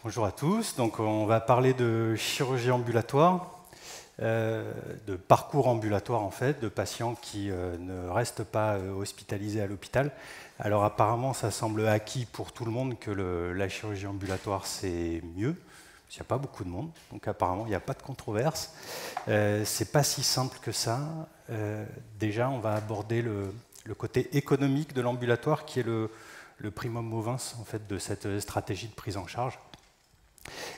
Bonjour à tous. Donc, on va parler de chirurgie ambulatoire, de parcours ambulatoire en fait, de patients qui ne restent pas hospitalisés à l'hôpital. Alors apparemment, ça semble acquis pour tout le monde que la chirurgie ambulatoire c'est mieux. Il n'y a pas beaucoup de monde, donc apparemment il n'y a pas de controverse. C'est pas si simple que ça. Déjà, on va aborder le côté économique de l'ambulatoire, qui est le primum movens en fait de cette stratégie de prise en charge.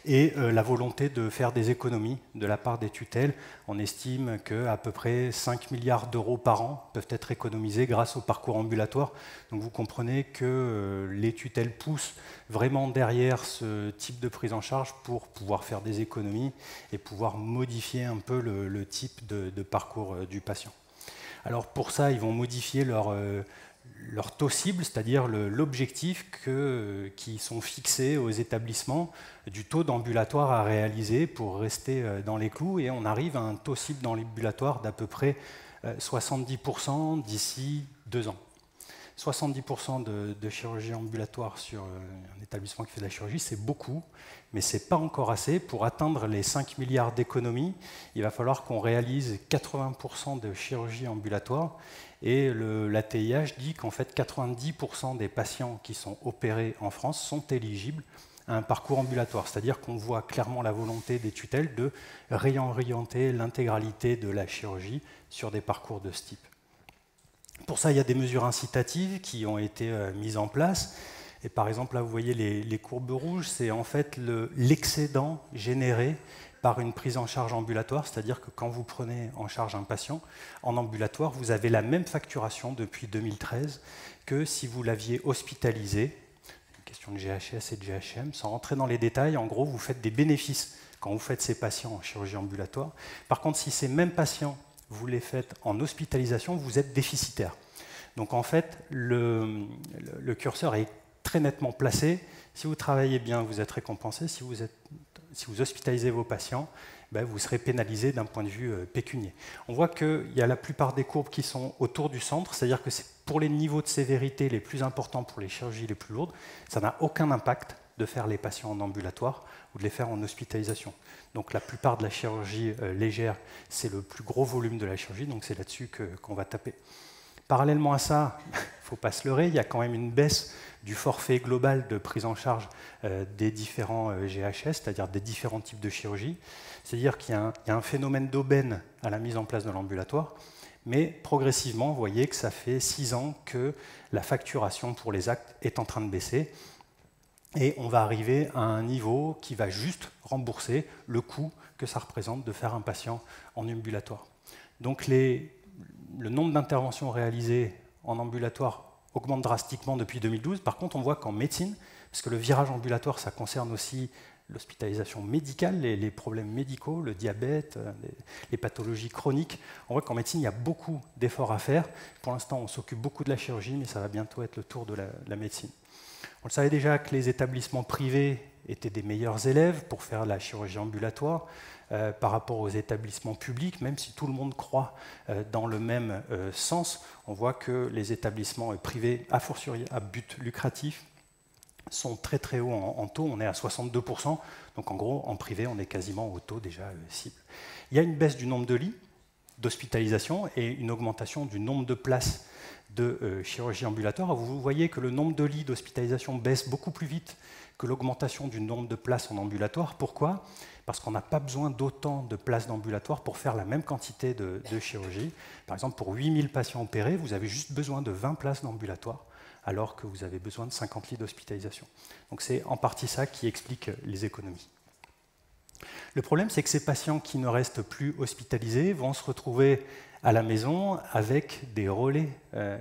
Et la volonté de faire des économies de la part des tutelles. On estime qu'à peu près 5 milliards d'euros par an peuvent être économisés grâce au parcours ambulatoire. Donc vous comprenez que les tutelles poussent vraiment derrière ce type de prise en charge pour pouvoir faire des économies et pouvoir modifier un peu le type de parcours du patient. Alors pour ça, ils vont modifier leur taux cible, c'est-à-dire l'objectif qui sont fixés aux établissements du taux d'ambulatoire à réaliser pour rester dans les clous, et on arrive à un taux cible dans l'ambulatoire d'à peu près 70% d'ici 2 ans. 70% de chirurgie ambulatoire sur un établissement qui fait de la chirurgie, c'est beaucoup, mais ce n'est pas encore assez. Pour atteindre les 5 milliards d'économies, il va falloir qu'on réalise 80% de chirurgie ambulatoire. Et l'ATIH dit qu'en fait 90% des patients qui sont opérés en France sont éligibles à un parcours ambulatoire. C'est-à-dire qu'on voit clairement la volonté des tutelles de réorienter l'intégralité de la chirurgie sur des parcours de ce type. Pour ça, il y a des mesures incitatives qui ont été mises en place. Et par exemple, là, vous voyez les courbes rouges, c'est en fait l'excédent généré par une prise en charge ambulatoire, c'est-à-dire que quand vous prenez en charge un patient en ambulatoire, vous avez la même facturation depuis 2013 que si vous l'aviez hospitalisé. Une question de GHS et de GHM. Sans rentrer dans les détails, en gros, vous faites des bénéfices quand vous faites ces patients en chirurgie ambulatoire. Par contre, si ces mêmes patients vous les faites en hospitalisation, vous êtes déficitaire. Donc en fait, le curseur est très nettement placé. Si vous travaillez bien, vous êtes récompensé. Si vous hospitalisez vos patients, ben vous serez pénalisé d'un point de vue pécunier. On voit qu'il y a la plupart des courbes qui sont autour du centre, c'est-à-dire que c'est pour les niveaux de sévérité les plus importants, pour les chirurgies les plus lourdes, ça n'a aucun impact de faire les patients en ambulatoire ou de les faire en hospitalisation. Donc la plupart de la chirurgie légère, c'est le plus gros volume de la chirurgie, donc c'est là-dessus qu'on va taper. Parallèlement à ça, il ne faut pas se leurrer, il y a quand même une baisse du forfait global de prise en charge des différents GHS, c'est-à-dire des différents types de chirurgie. C'est-à-dire qu'il y a un phénomène d'aubaine à la mise en place de l'ambulatoire, mais progressivement, vous voyez que ça fait 6 ans que la facturation pour les actes est en train de baisser. Et on va arriver à un niveau qui va juste rembourser le coût que ça représente de faire un patient en ambulatoire. Donc le nombre d'interventions réalisées en ambulatoire augmente drastiquement depuis 2012. Par contre, on voit qu'en médecine, parce que le virage ambulatoire, ça concerne aussi l'hospitalisation médicale, les problèmes médicaux, le diabète, les pathologies chroniques, on voit qu'en médecine, il y a beaucoup d'efforts à faire. Pour l'instant, on s'occupe beaucoup de la chirurgie, mais ça va bientôt être le tour de la médecine. On le savait déjà que les établissements privés étaient des meilleurs élèves pour faire la chirurgie ambulatoire par rapport aux établissements publics, même si tout le monde croit dans le même sens. On voit que les établissements privés, a fortiori à but lucratif, sont très très hauts en taux. On est à 62%, donc en gros, en privé, on est quasiment au taux déjà cible. Il y a une baisse du nombre de lits d'hospitalisation et une augmentation du nombre de places de chirurgie ambulatoire. Vous voyez que le nombre de lits d'hospitalisation baisse beaucoup plus vite que l'augmentation du nombre de places en ambulatoire. Pourquoi ? Parce qu'on n'a pas besoin d'autant de places d'ambulatoire pour faire la même quantité de chirurgie. Par exemple, pour 8000 patients opérés, vous avez juste besoin de 20 places d'ambulatoire, alors que vous avez besoin de 50 lits d'hospitalisation. Donc c'est en partie ça qui explique les économies. Le problème, c'est que ces patients qui ne restent plus hospitalisés vont se retrouver à la maison avec des relais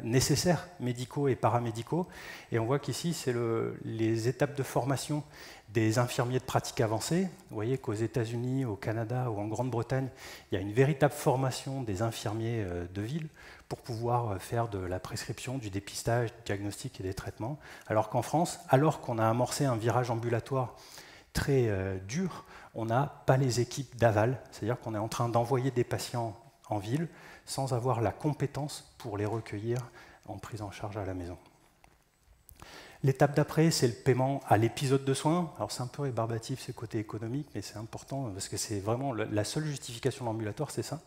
nécessaires, médicaux et paramédicaux. Et on voit qu'ici, c'est les étapes de formation des infirmiers de pratique avancée. Vous voyez qu'aux États-Unis, au Canada ou en Grande-Bretagne, il y a une véritable formation des infirmiers de ville pour pouvoir faire de la prescription, du dépistage, du diagnostic et des traitements. Alors qu'en France, alors qu'on a amorcé un virage ambulatoire très dur, on n'a pas les équipes d'aval, c'est-à-dire qu'on est en train d'envoyer des patients en ville sans avoir la compétence pour les recueillir en prise en charge à la maison. L'étape d'après, c'est le paiement à l'épisode de soins. Alors c'est un peu rébarbatif, c'est côté économique, mais c'est important parce que c'est vraiment la seule justification de l'ambulatoire, c'est ça.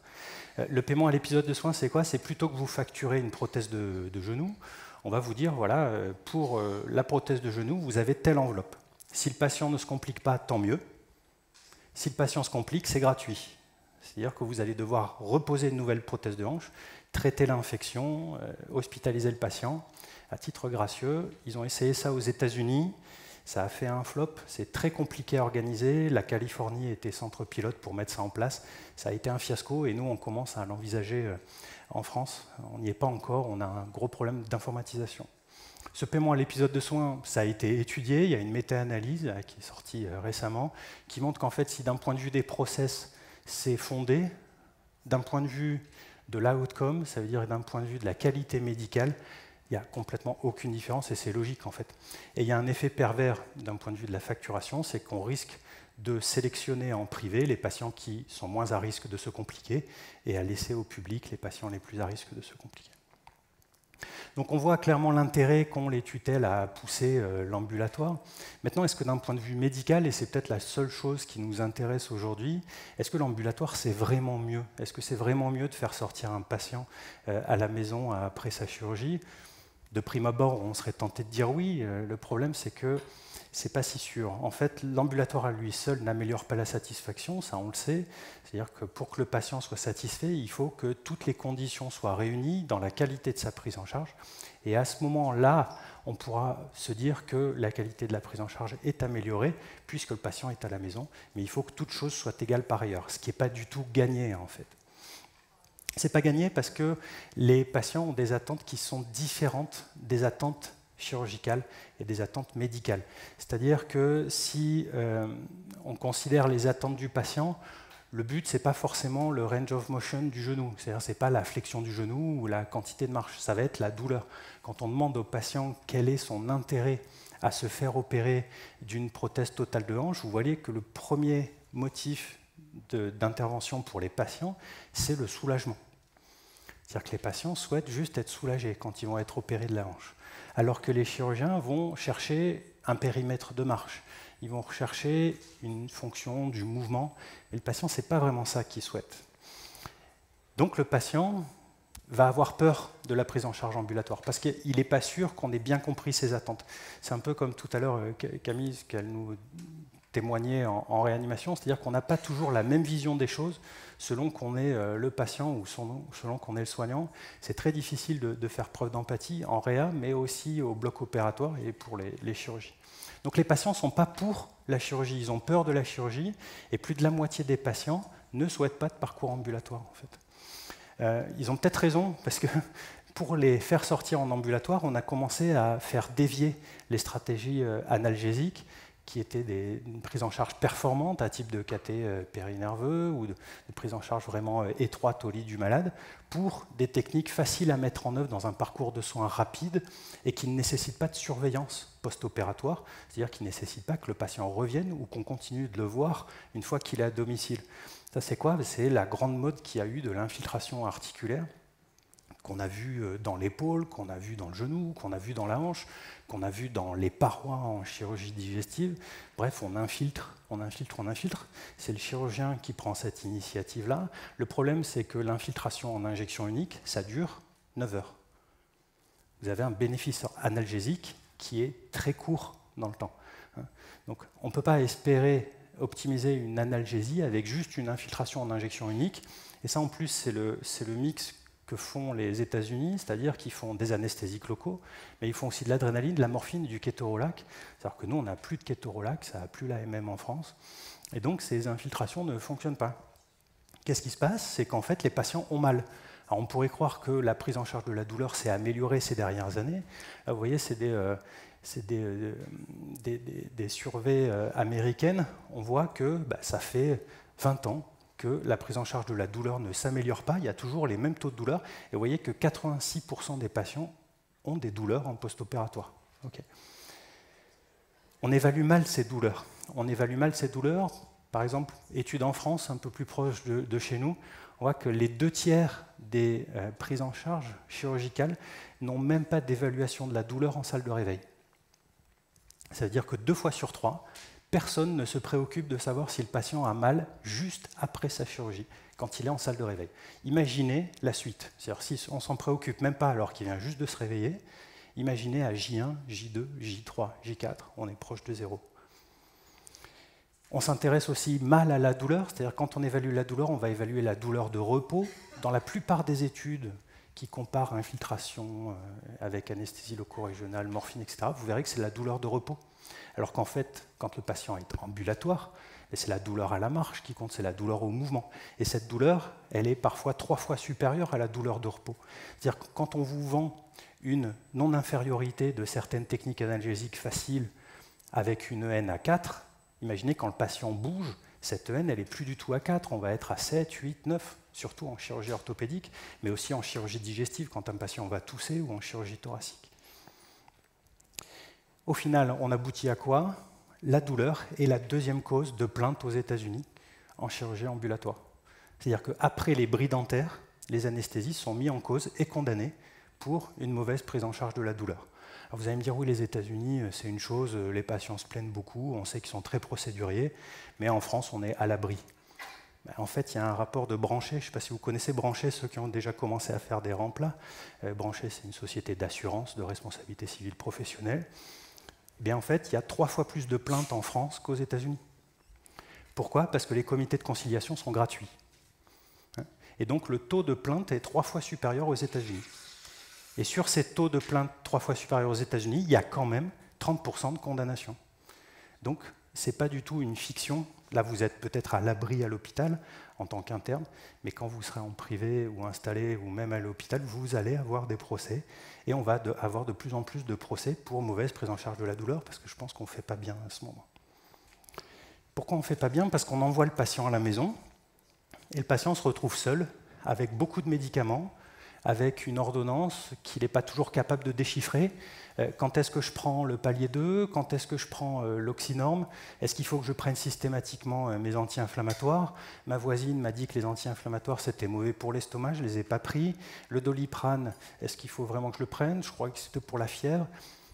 Le paiement à l'épisode de soins, c'est quoi? C'est plutôt que vous facturez une prothèse de genou, on va vous dire, voilà, pour la prothèse de genou, vous avez telle enveloppe. Si le patient ne se complique pas, tant mieux. Si le patient se complique, c'est gratuit. C'est-à-dire que vous allez devoir reposer une nouvelle prothèse de hanche, traiter l'infection, hospitaliser le patient. À titre gracieux, ils ont essayé ça aux États-Unis, ça a fait un flop, c'est très compliqué à organiser, la Californie était centre pilote pour mettre ça en place, ça a été un fiasco et nous on commence à l'envisager en France, on n'y est pas encore, on a un gros problème d'informatisation. Ce paiement à l'épisode de soins, ça a été étudié, il y a une méta-analyse qui est sortie récemment, qui montre qu'en fait si d'un point de vue des process c'est fondé, d'un point de vue de l'outcome, ça veut dire d'un point de vue de la qualité médicale, il n'y a complètement aucune différence et c'est logique en fait. Et il y a un effet pervers d'un point de vue de la facturation, c'est qu'on risque de sélectionner en privé les patients qui sont moins à risque de se compliquer et à laisser au public les patients les plus à risque de se compliquer. Donc on voit clairement l'intérêt qu'ont les tutelles à pousser l'ambulatoire. Maintenant, est-ce que d'un point de vue médical, et c'est peut-être la seule chose qui nous intéresse aujourd'hui, est-ce que l'ambulatoire c'est vraiment mieux? Est-ce que c'est vraiment mieux de faire sortir un patient à la maison après sa chirurgie? De prime abord, on serait tenté de dire oui. Le problème, c'est que c'est pas si sûr. En fait, l'ambulatoire à lui seul n'améliore pas la satisfaction, ça on le sait. C'est-à-dire que pour que le patient soit satisfait, il faut que toutes les conditions soient réunies dans la qualité de sa prise en charge. Et à ce moment-là, on pourra se dire que la qualité de la prise en charge est améliorée puisque le patient est à la maison. Mais il faut que toute chose soit égale par ailleurs, ce qui n'est pas du tout gagné en fait. C'est pas gagné parce que les patients ont des attentes qui sont différentes des attentes chirurgicales et des attentes médicales. C'est-à-dire que si on considère les attentes du patient, le but, ce n'est pas forcément le range of motion du genou. C'est-à-dire ce n'est pas la flexion du genou ou la quantité de marche, ça va être la douleur. Quand on demande au patient quel est son intérêt à se faire opérer d'une prothèse totale de hanche, vous voyez que le premier motif d'intervention pour les patients, c'est le soulagement. C'est-à-dire que les patients souhaitent juste être soulagés quand ils vont être opérés de la hanche. Alors que les chirurgiens vont chercher un périmètre de marche. Ils vont rechercher une fonction du mouvement. Et le patient, ce n'est pas vraiment ça qu'il souhaite. Donc le patient va avoir peur de la prise en charge ambulatoire parce qu'il n'est pas sûr qu'on ait bien compris ses attentes. C'est un peu comme tout à l'heure Camille, ce qu'elle nous témoignait en réanimation, c'est-à-dire qu'on n'a pas toujours la même vision des choses selon qu'on est le patient ou selon qu'on est le soignant. C'est très difficile de faire preuve d'empathie en réa, mais aussi au bloc opératoire et pour les chirurgies. Donc les patients ne sont pas pour la chirurgie, ils ont peur de la chirurgie, et plus de la moitié des patients ne souhaitent pas de parcours ambulatoire en fait. Ils ont peut-être raison, parce que pour les faire sortir en ambulatoire, on a commencé à faire dévier les stratégies analgésiques, qui étaient une prise en charge performante à type de cathé périnerveux ou de prise en charge vraiment étroite au lit du malade, pour des techniques faciles à mettre en œuvre dans un parcours de soins rapide et qui ne nécessitent pas de surveillance post-opératoire, c'est-à-dire qui ne nécessitent pas que le patient revienne ou qu'on continue de le voir une fois qu'il est à domicile. Ça, c'est quoi? C'est la grande mode qu'il y a eu de l'infiltration articulaire, qu'on a vu dans l'épaule, qu'on a vu dans le genou, qu'on a vu dans la hanche, qu'on a vu dans les parois en chirurgie digestive. Bref, on infiltre, on infiltre, on infiltre. C'est le chirurgien qui prend cette initiative-là. Le problème, c'est que l'infiltration en injection unique, ça dure 9 heures. Vous avez un bénéfice analgésique qui est très court dans le temps. Donc, on ne peut pas espérer optimiser une analgésie avec juste une infiltration en injection unique. Et ça, en plus, c'est le mix que font les États-Unis, c'est-à-dire qu'ils font des anesthésiques locaux, mais ils font aussi de l'adrénaline, de la morphine, du kétorolac. C'est-à-dire que nous, on n'a plus de kétorolac, ça n'a plus l'AMM en France, et donc ces infiltrations ne fonctionnent pas. Qu'est-ce qui se passe? C'est qu'en fait, les patients ont mal. Alors, on pourrait croire que la prise en charge de la douleur s'est améliorée ces dernières années. Là, vous voyez, c'est des surveys américaines. On voit que ça fait 20 ans que la prise en charge de la douleur ne s'améliore pas, il y a toujours les mêmes taux de douleur, et vous voyez que 86% des patients ont des douleurs en post-opératoire. Okay. On évalue mal ces douleurs. On évalue mal ces douleurs. Par exemple, étude en France, un peu plus proche de chez nous, on voit que les 2/3 des prises en charge chirurgicales n'ont même pas d'évaluation de la douleur en salle de réveil. Ça veut dire que 2 fois sur 3, personne ne se préoccupe de savoir si le patient a mal juste après sa chirurgie, quand il est en salle de réveil. Imaginez la suite. C'est-à-dire si on ne s'en préoccupe même pas alors qu'il vient juste de se réveiller, imaginez à J1, J2, J3, J4, on est proche de 0. On s'intéresse aussi mal à la douleur, c'est-à-dire quand on évalue la douleur, on va évaluer la douleur de repos. Dans la plupart des études qui comparent infiltration avec anesthésie loco-régionale, morphine, etc., vous verrez que c'est la douleur de repos. Alors qu'en fait, quand le patient est ambulatoire, c'est la douleur à la marche qui compte, c'est la douleur au mouvement. Et cette douleur, elle est parfois 3 fois supérieure à la douleur de repos. C'est-à-dire que quand on vous vend une non-infériorité de certaines techniques analgésiques faciles avec une EN à 4, imaginez quand le patient bouge, cette EN, elle n'est plus du tout à 4, on va être à 7, 8, 9, surtout en chirurgie orthopédique, mais aussi en chirurgie digestive quand un patient va tousser ou en chirurgie thoracique. Au final, on aboutit à quoi? La douleur est la deuxième cause de plainte aux États-Unis en chirurgie ambulatoire. C'est-à-dire qu'après les bris dentaires, les anesthésistes sont mis en cause et condamnés pour une mauvaise prise en charge de la douleur. Alors vous allez me dire, oui, les États-Unis, c'est une chose, les patients se plaignent beaucoup, on sait qu'ils sont très procéduriers, mais en France, on est à l'abri. En fait, il y a un rapport de Branché, je ne sais pas si vous connaissez Branché, ceux qui ont déjà commencé à faire des remplats. Branché, c'est une société d'assurance, de responsabilité civile professionnelle. Eh bien, en fait, il y a 3 fois plus de plaintes en France qu'aux États-Unis. Pourquoi? Parce que les comités de conciliation sont gratuits. Et donc, le taux de plainte est 3 fois supérieur aux États-Unis. Et sur ces taux de plainte 3 fois supérieurs aux États-Unis, il y a quand même 30% de condamnation. Donc, ce n'est pas du tout une fiction. Là, vous êtes peut-être à l'abri à l'hôpital en tant qu'interne, mais quand vous serez en privé ou installé ou même à l'hôpital, vous allez avoir des procès. Et on va avoir de plus en plus de procès pour mauvaise prise en charge de la douleur, parce que je pense qu'on ne fait pas bien à ce moment. Pourquoi on ne fait pas bien? Parce qu'on envoie le patient à la maison, et le patient se retrouve seul, avec beaucoup de médicaments, avec une ordonnance qu'il n'est pas toujours capable de déchiffrer. Quand est-ce que je prends le palier 2? Quand est-ce que je prends l'oxynorme? Est-ce qu'il faut que je prenne systématiquement mes anti-inflammatoires? Ma voisine m'a dit que les anti-inflammatoires c'était mauvais pour l'estomac, je ne les ai pas pris. Le Doliprane, est-ce qu'il faut vraiment que je le prenne? Je crois que c'était pour la fièvre.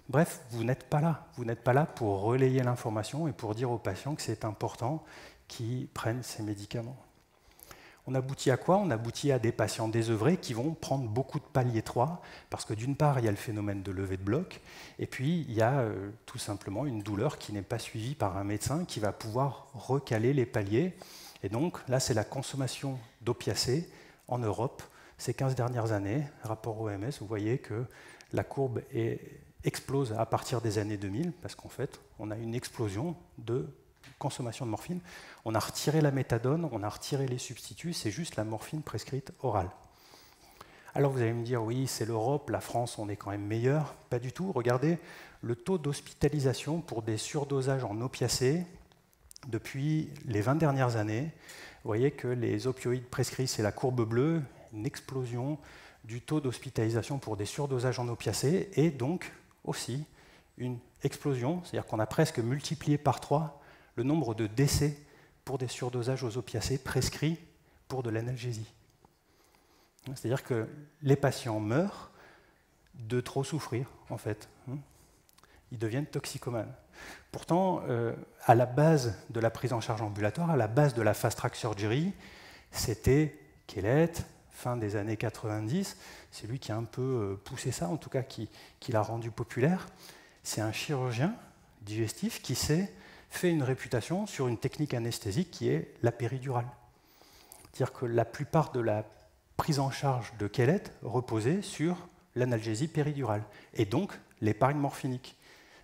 Bref, vous n'êtes pas là. Vous n'êtes pas là pour relayer l'information et pour dire aux patients que c'est important qu'ils prennent ces médicaments. On aboutit à quoi? On aboutit à des patients désœuvrés qui vont prendre beaucoup de palier 3, parce que d'une part, il y a le phénomène de levée de bloc, et puis il y a tout simplement une douleur qui n'est pas suivie par un médecin qui va pouvoir recaler les paliers. Et donc là, c'est la consommation d'opiacés en Europe ces 15 dernières années. Rapport OMS, vous voyez que la courbe explose à partir des années 2000, parce qu'en fait, on a une explosion de consommation de morphine. On a retiré la méthadone, on a retiré les substituts, c'est juste la morphine prescrite orale. Alors vous allez me dire, oui, c'est l'Europe, la France, on est quand même meilleur. Pas du tout. Regardez le taux d'hospitalisation pour des surdosages en opiacés depuis les 20 dernières années. Vous voyez que les opioïdes prescrits, c'est la courbe bleue, une explosion du taux d'hospitalisation pour des surdosages en opiacés, et donc aussi une explosion, c'est-à-dire qu'on a presque multiplié par 3 le nombre de décès pour des surdosages aux opiacés prescrits pour de l'analgésie. C'est-à-dire que les patients meurent de trop souffrir, en fait. Ils deviennent toxicomanes. Pourtant, à la base de la prise en charge ambulatoire, à la base de la fast-track surgery, c'était Kellett, fin des années 90. C'est lui qui a un peu poussé ça, en tout cas qui l'a rendu populaire. C'est un chirurgien digestif qui s'est fait une réputation sur une technique anesthésique qui est la péridurale. C'est-à-dire que la plupart de la prise en charge de Kellett reposait sur l'analgésie péridurale, et donc l'épargne morphinique.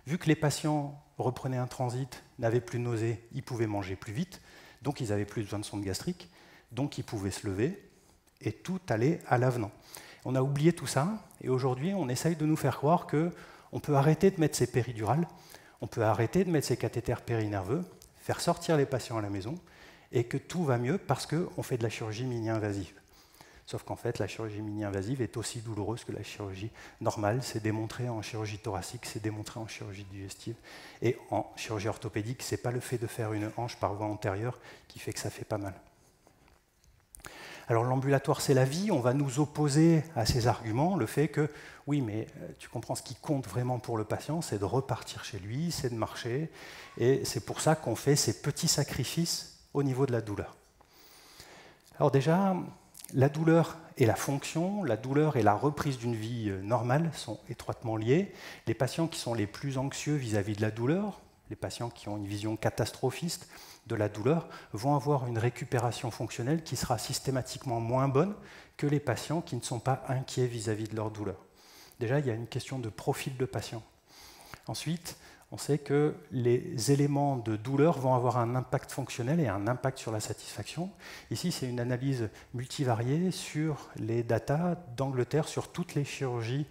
Vu que les patients reprenaient un transit, n'avaient plus de nausées, ils pouvaient manger plus vite, donc ils n'avaient plus besoin de sonde gastrique, donc ils pouvaient se lever, et tout allait à l'avenant. On a oublié tout ça, et aujourd'hui on essaye de nous faire croire qu'on peut arrêter de mettre ces péridurales, on peut arrêter de mettre ces cathéters périnerveux, faire sortir les patients à la maison, et que tout va mieux parce qu'on fait de la chirurgie mini-invasive. Sauf qu'en fait, la chirurgie mini-invasive est aussi douloureuse que la chirurgie normale. C'est démontré en chirurgie thoracique, c'est démontré en chirurgie digestive. Et en chirurgie orthopédique, ce n'est pas le fait de faire une hanche par voie antérieure qui fait que ça fait pas mal. Alors l'ambulatoire, c'est la vie, on va nous opposer à ces arguments, le fait que, oui, mais tu comprends, ce qui compte vraiment pour le patient, c'est de repartir chez lui, c'est de marcher, et c'est pour ça qu'on fait ces petits sacrifices au niveau de la douleur. Alors déjà, la douleur et la fonction, la douleur et la reprise d'une vie normale sont étroitement liées. Les patients qui sont les plus anxieux vis-à-vis de la douleur, les patients qui ont une vision catastrophiste de la douleur, vont avoir une récupération fonctionnelle qui sera systématiquement moins bonne que les patients qui ne sont pas inquiets vis-à-vis de leur douleur. Déjà, il y a une question de profil de patient. Ensuite, on sait que les éléments de douleur vont avoir un impact fonctionnel et un impact sur la satisfaction. Ici, c'est une analyse multivariée sur les datas d'Angleterre, sur toutes les chirurgies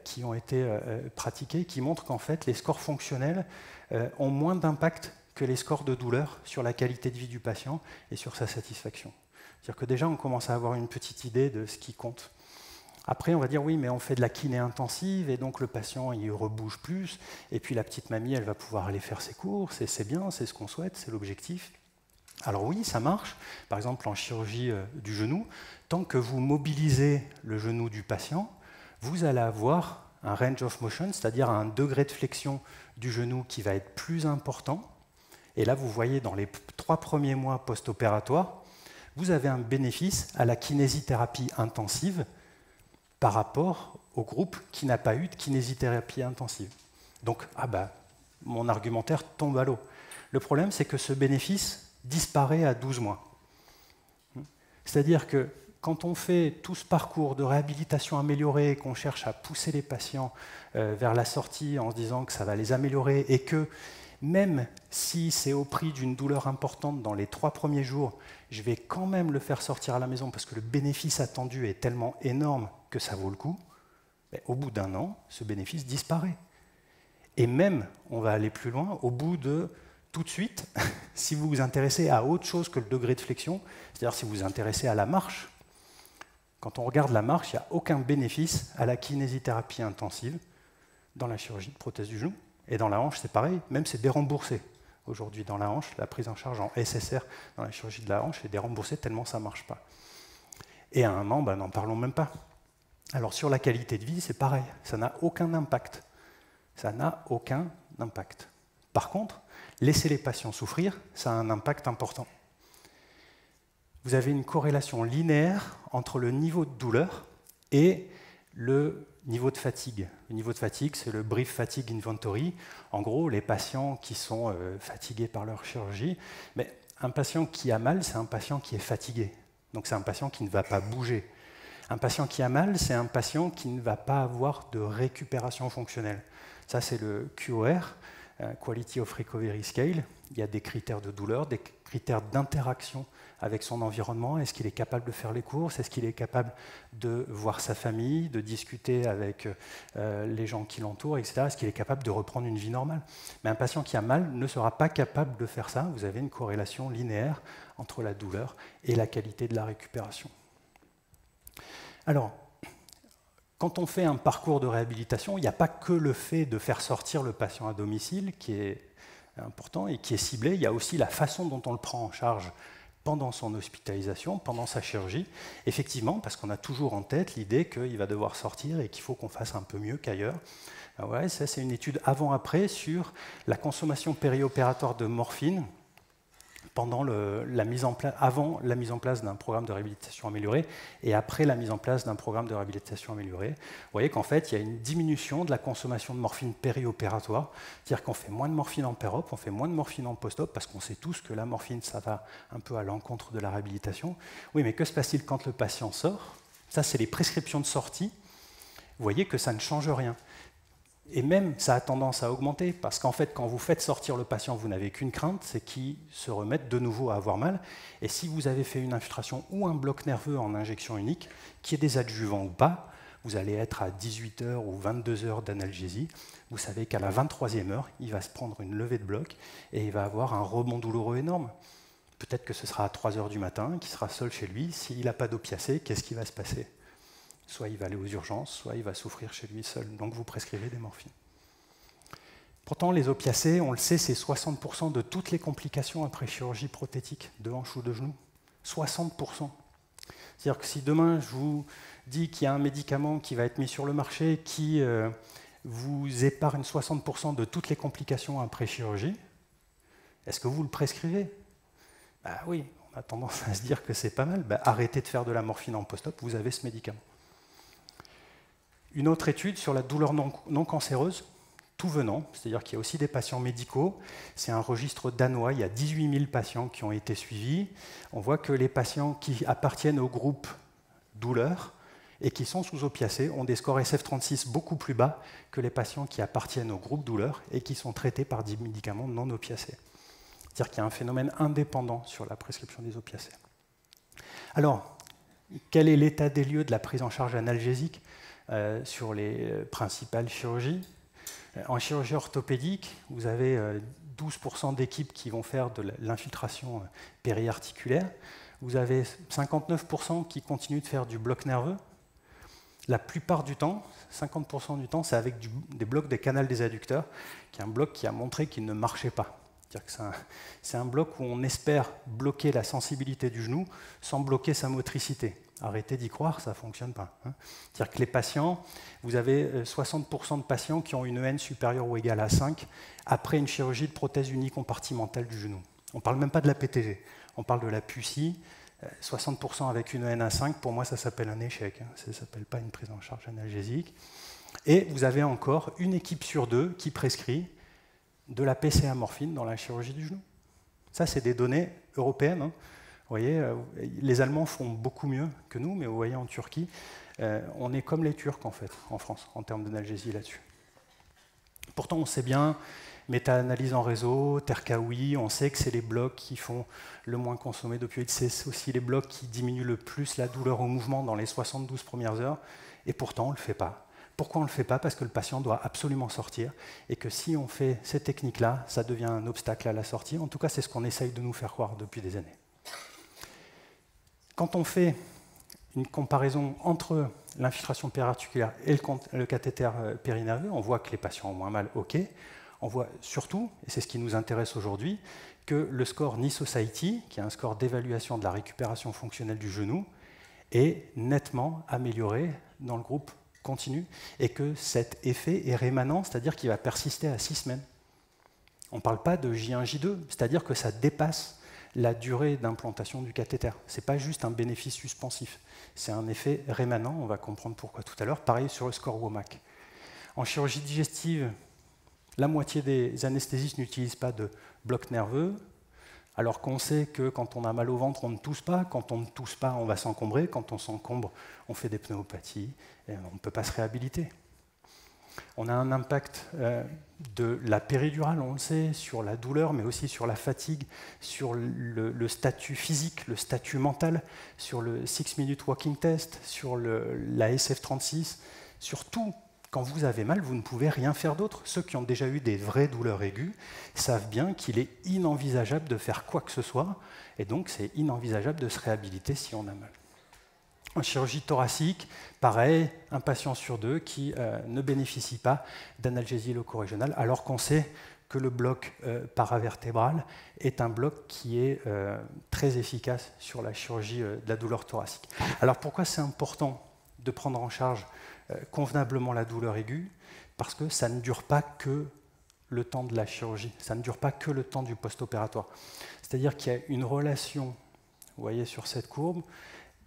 qui ont été pratiquées, qui montrent qu'en fait, les scores fonctionnels ont moins d'impact que les scores de douleur sur la qualité de vie du patient et sur sa satisfaction. C'est-à-dire que déjà, on commence à avoir une petite idée de ce qui compte. Après, on va dire, oui, mais on fait de la kiné intensive, et donc le patient, il rebouge plus, et puis la petite mamie, elle va pouvoir aller faire ses courses, et c'est bien, c'est ce qu'on souhaite, c'est l'objectif. Alors oui, ça marche. Par exemple, en chirurgie du genou, tant que vous mobilisez le genou du patient, vous allez avoir un range of motion, c'est-à-dire un degré de flexion du genou qui va être plus important. Et là, vous voyez, dans les 3 premiers mois post-opératoires, vous avez un bénéfice à la kinésithérapie intensive par rapport au groupe qui n'a pas eu de kinésithérapie intensive. Donc, mon argumentaire tombe à l'eau. Le problème, c'est que ce bénéfice disparaît à 12 mois. C'est-à-dire que quand on fait tout ce parcours de réhabilitation améliorée, qu'on cherche à pousser les patients vers la sortie en se disant que ça va les améliorer et que même si c'est au prix d'une douleur importante dans les 3 premiers jours, je vais quand même le faire sortir à la maison parce que le bénéfice attendu est tellement énorme que ça vaut le coup, mais au bout d'1 an, ce bénéfice disparaît. Et même, on va aller plus loin, au bout de tout de suite, si vous vous intéressez à autre chose que le degré de flexion, c'est-à-dire si vous vous intéressez à la marche, quand on regarde la marche, il n'y a aucun bénéfice à la kinésithérapie intensive dans la chirurgie de prothèse du genou. Et dans la hanche, c'est pareil, même c'est déremboursé. Aujourd'hui, dans la hanche, la prise en charge en SSR dans la chirurgie de la hanche est déremboursée tellement ça ne marche pas. Et à 1 an, n'en parlons même pas. Alors sur la qualité de vie, c'est pareil, ça n'a aucun impact. Ça n'a aucun impact. Par contre, laisser les patients souffrir, ça a un impact important. Vous avez une corrélation linéaire entre le niveau de douleur et le niveau de fatigue. Le niveau de fatigue, c'est le Brief Fatigue Inventory. En gros, les patients qui sont fatigués par leur chirurgie, mais un patient qui a mal, c'est un patient qui est fatigué. Donc c'est un patient qui ne va pas bouger. Un patient qui a mal, c'est un patient qui ne va pas avoir de récupération fonctionnelle. Ça, c'est le QOR, Quality of Recovery Scale. Il y a des critères de douleur, des critères d'interaction avec son environnement. Est-ce qu'il est capable de faire les courses? Est-ce qu'il est capable de voir sa famille, de discuter avec les gens qui l'entourent, etc. Est-ce qu'il est capable de reprendre une vie normale? Mais un patient qui a mal ne sera pas capable de faire ça. Vous avez une corrélation linéaire entre la douleur et la qualité de la récupération. Alors, quand on fait un parcours de réhabilitation, il n'y a pas que le fait de faire sortir le patient à domicile qui est important et qui est ciblé, il y a aussi la façon dont on le prend en charge pendant son hospitalisation, pendant sa chirurgie. Effectivement, parce qu'on a toujours en tête l'idée qu'il va devoir sortir et qu'il faut qu'on fasse un peu mieux qu'ailleurs. Ouais, ça, c'est une étude avant-après sur la consommation périopératoire de morphine pendant avant la mise en place d'un programme de réhabilitation amélioré et après la mise en place d'un programme de réhabilitation amélioré. Vous voyez qu'en fait, il y a une diminution de la consommation de morphine périopératoire, c'est-à-dire qu'on fait moins de morphine en péri-op, on fait moins de morphine en post-op, parce qu'on sait tous que la morphine, ça va un peu à l'encontre de la réhabilitation. Oui, mais que se passe-t-il quand le patient sort? Ça, c'est les prescriptions de sortie. Vous voyez que ça ne change rien. Et même, ça a tendance à augmenter, parce qu'en fait, quand vous faites sortir le patient, vous n'avez qu'une crainte, c'est qu'il se remette de nouveau à avoir mal. Et si vous avez fait une infiltration ou un bloc nerveux en injection unique, qu'il y ait des adjuvants ou pas, vous allez être à 18 heures ou 22 heures d'analgésie. Vous savez qu'à la 23e heure, il va se prendre une levée de bloc et il va avoir un rebond douloureux énorme. Peut-être que ce sera à 3 heures du matin, qu'il sera seul chez lui. S'il n'a pas d'opiacé, qu'est-ce qui va se passer? Soit il va aller aux urgences, soit il va souffrir chez lui seul. Donc vous prescrivez des morphines. Pourtant, les opiacés, on le sait, c'est 60% de toutes les complications après chirurgie prothétique de hanche ou de genou. 60%. C'est-à-dire que si demain je vous dis qu'il y a un médicament qui va être mis sur le marché qui vous épargne 60% de toutes les complications après chirurgie, est-ce que vous le prescrivez? Bah oui, on a tendance à se dire que c'est pas mal. Bah, arrêtez de faire de la morphine en post-op, vous avez ce médicament. Une autre étude sur la douleur non cancéreuse, tout venant, c'est-à-dire qu'il y a aussi des patients médicaux. C'est un registre danois, il y a 18 000 patients qui ont été suivis. On voit que les patients qui appartiennent au groupe douleur et qui sont sous opiacés ont des scores SF36 beaucoup plus bas que les patients qui appartiennent au groupe douleur et qui sont traités par des médicaments non opiacés. C'est-à-dire qu'il y a un phénomène indépendant sur la prescription des opiacés. Alors, quel est l'état des lieux de la prise en charge analgésique sur les principales chirurgies? En chirurgie orthopédique, vous avez 12% d'équipes qui vont faire de l'infiltration périarticulaire. Vous avez 59% qui continuent de faire du bloc nerveux. La plupart du temps, 50% du temps, c'est avec des blocs des canals des adducteurs, qui est un bloc qui a montré qu'il ne marchait pas. C'est un bloc où on espère bloquer la sensibilité du genou sans bloquer sa motricité. Arrêtez d'y croire, ça ne fonctionne pas. C'est-à-dire que les patients, vous avez 60% de patients qui ont une EN supérieure ou égale à 5 après une chirurgie de prothèse unicompartimentale du genou. On ne parle même pas de la PTG, on parle de la PUCI. 60% avec une EN à 5, pour moi ça s'appelle un échec, ça ne s'appelle pas une prise en charge analgésique. Et vous avez encore une équipe sur deux qui prescrit de la PCA morphine dans la chirurgie du genou. Ça, c'est des données européennes. Vous voyez, les Allemands font beaucoup mieux que nous, mais vous voyez, en Turquie, on est comme les Turcs, en fait, en France, en termes d'analgésie là-dessus. Pourtant, on sait bien, méta-analyse en réseau, Terkaoui, on sait que c'est les blocs qui font le moins consommer d'opioïdes, c'est aussi les blocs qui diminuent le plus la douleur au mouvement dans les 72 premières heures, et pourtant, on ne le fait pas. Pourquoi on ne le fait pas? Parce que le patient doit absolument sortir, et que si on fait ces techniques-là, ça devient un obstacle à la sortie. En tout cas, c'est ce qu'on essaye de nous faire croire depuis des années. Quand on fait une comparaison entre l'infiltration périarticulaire et le cathéter périnerveux, on voit que les patients ont moins mal, ok. On voit surtout, et c'est ce qui nous intéresse aujourd'hui, que le score Knee Society, qui est un score d'évaluation de la récupération fonctionnelle du genou, est nettement amélioré dans le groupe continu, et que cet effet est rémanent, c'est-à-dire qu'il va persister à 6 semaines. On ne parle pas de J1, J2, c'est-à-dire que ça dépasse la durée d'implantation du cathéter. Ce n'est pas juste un bénéfice suspensif, c'est un effet rémanent, on va comprendre pourquoi tout à l'heure. Pareil sur le score WOMAC. En chirurgie digestive, la moitié des anesthésistes n'utilisent pas de bloc nerveux, alors qu'on sait que quand on a mal au ventre, on ne tousse pas. Quand on ne tousse pas, on va s'encombrer. Quand on s'encombre, on fait des pneumopathies. Et on ne peut pas se réhabiliter. On a un impact de la péridurale, on le sait, sur la douleur, mais aussi sur la fatigue, sur le statut physique, le statut mental, sur le 6-minute walking test, sur la SF36, sur tout. Quand vous avez mal, vous ne pouvez rien faire d'autre. Ceux qui ont déjà eu des vraies douleurs aiguës savent bien qu'il est inenvisageable de faire quoi que ce soit, et donc c'est inenvisageable de se réhabiliter si on a mal. En chirurgie thoracique, pareil, un patient sur deux qui ne bénéficie pas d'analgésie locorégionale, alors qu'on sait que le bloc paravertébral est un bloc qui est très efficace sur la chirurgie de la douleur thoracique. Alors pourquoi c'est important de prendre en charge convenablement la douleur aiguë? Parce que ça ne dure pas que le temps de la chirurgie, ça ne dure pas que le temps du post-opératoire. C'est-à-dire qu'il y a une relation, vous voyez sur cette courbe,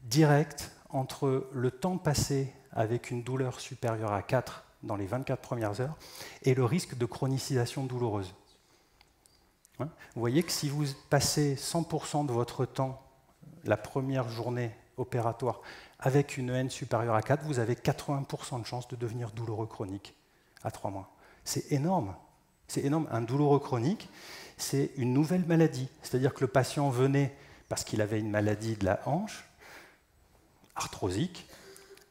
directe entre le temps passé avec une douleur supérieure à 4 dans les 24 premières heures et le risque de chronicisation douloureuse. Vous voyez que si vous passez 100% de votre temps la première journée opératoire avec une EN supérieure à 4, vous avez 80% de chances de devenir douloureux chronique à 3 mois. C'est énorme. C'est énorme. Un douloureux chronique, c'est une nouvelle maladie. C'est-à-dire que le patient venait parce qu'il avait une maladie de la hanche, arthrosique,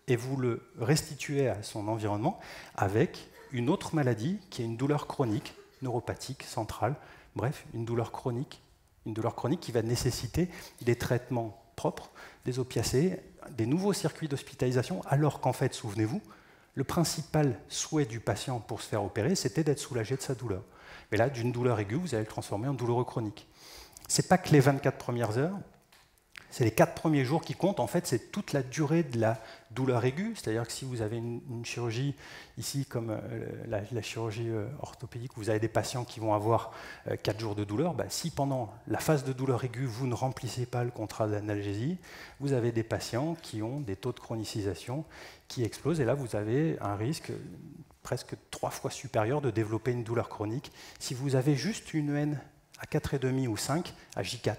et vous le restituez à son environnement avec une autre maladie qui est une douleur chronique, neuropathique, centrale, bref, une douleur chronique qui va nécessiter des traitements propres, des opiacés, des nouveaux circuits d'hospitalisation, alors qu'en fait, souvenez-vous, le principal souhait du patient pour se faire opérer, c'était d'être soulagé de sa douleur. Mais là, d'une douleur aiguë, vous allez le transformer en douloureux chronique. Ce n'est pas que les 24 premières heures, C'est les 4 premiers jours qui comptent. En fait, c'est toute la durée de la douleur aiguë. C'est-à-dire que si vous avez une chirurgie, ici, comme la chirurgie orthopédique, vous avez des patients qui vont avoir 4 jours de douleur, bah, si pendant la phase de douleur aiguë, vous ne remplissez pas le contrat d'analgésie, vous avez des patients qui ont des taux de chronicisation qui explosent. Et là, vous avez un risque presque 3 fois supérieur de développer une douleur chronique si vous avez juste une EN à 4,5 ou 5 à J4.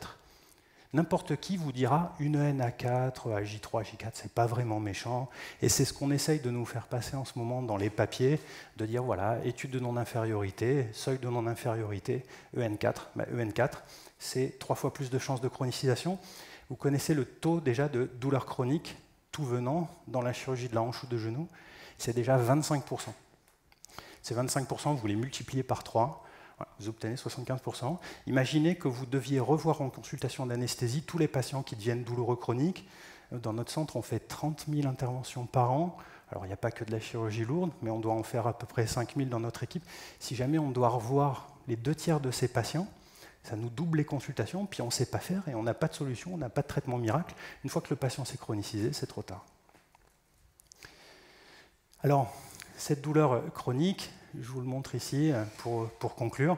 N'importe qui vous dira une EN à 4, à J3, J4, c'est pas vraiment méchant. Et c'est ce qu'on essaye de nous faire passer en ce moment dans les papiers, de dire voilà, étude de non-infériorité, seuil de non-infériorité, EN4. Bah, EN4, c'est 3 fois plus de chances de chronicisation. Vous connaissez le taux déjà de douleur chronique, tout venant dans la chirurgie de la hanche ou de genou, c'est déjà 25%. Ces 25%, vous les multipliez par 3, vous obtenez 75%. Imaginez que vous deviez revoir en consultation d'anesthésie tous les patients qui deviennent douloureux chroniques. Dans notre centre, on fait 30 000 interventions par an. Alors, il n'y a pas que de la chirurgie lourde, mais on doit en faire à peu près 5 000 dans notre équipe. Si jamais on doit revoir les 2/3 de ces patients, ça nous double les consultations, puis on ne sait pas faire et on n'a pas de solution, on n'a pas de traitement miracle. Une fois que le patient s'est chronicisé, c'est trop tard. Alors, cette douleur chronique, je vous le montre ici pour conclure.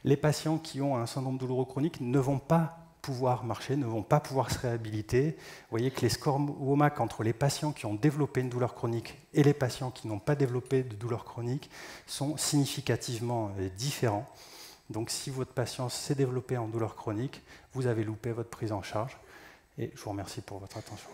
Les patients qui ont un syndrome douloureux chronique ne vont pas pouvoir marcher, ne vont pas pouvoir se réhabiliter. Vous voyez que les scores WOMAC entre les patients qui ont développé une douleur chronique et les patients qui n'ont pas développé de douleur chronique sont significativement différents. Donc si votre patient s'est développé en douleur chronique, vous avez loupé votre prise en charge. Et je vous remercie pour votre attention.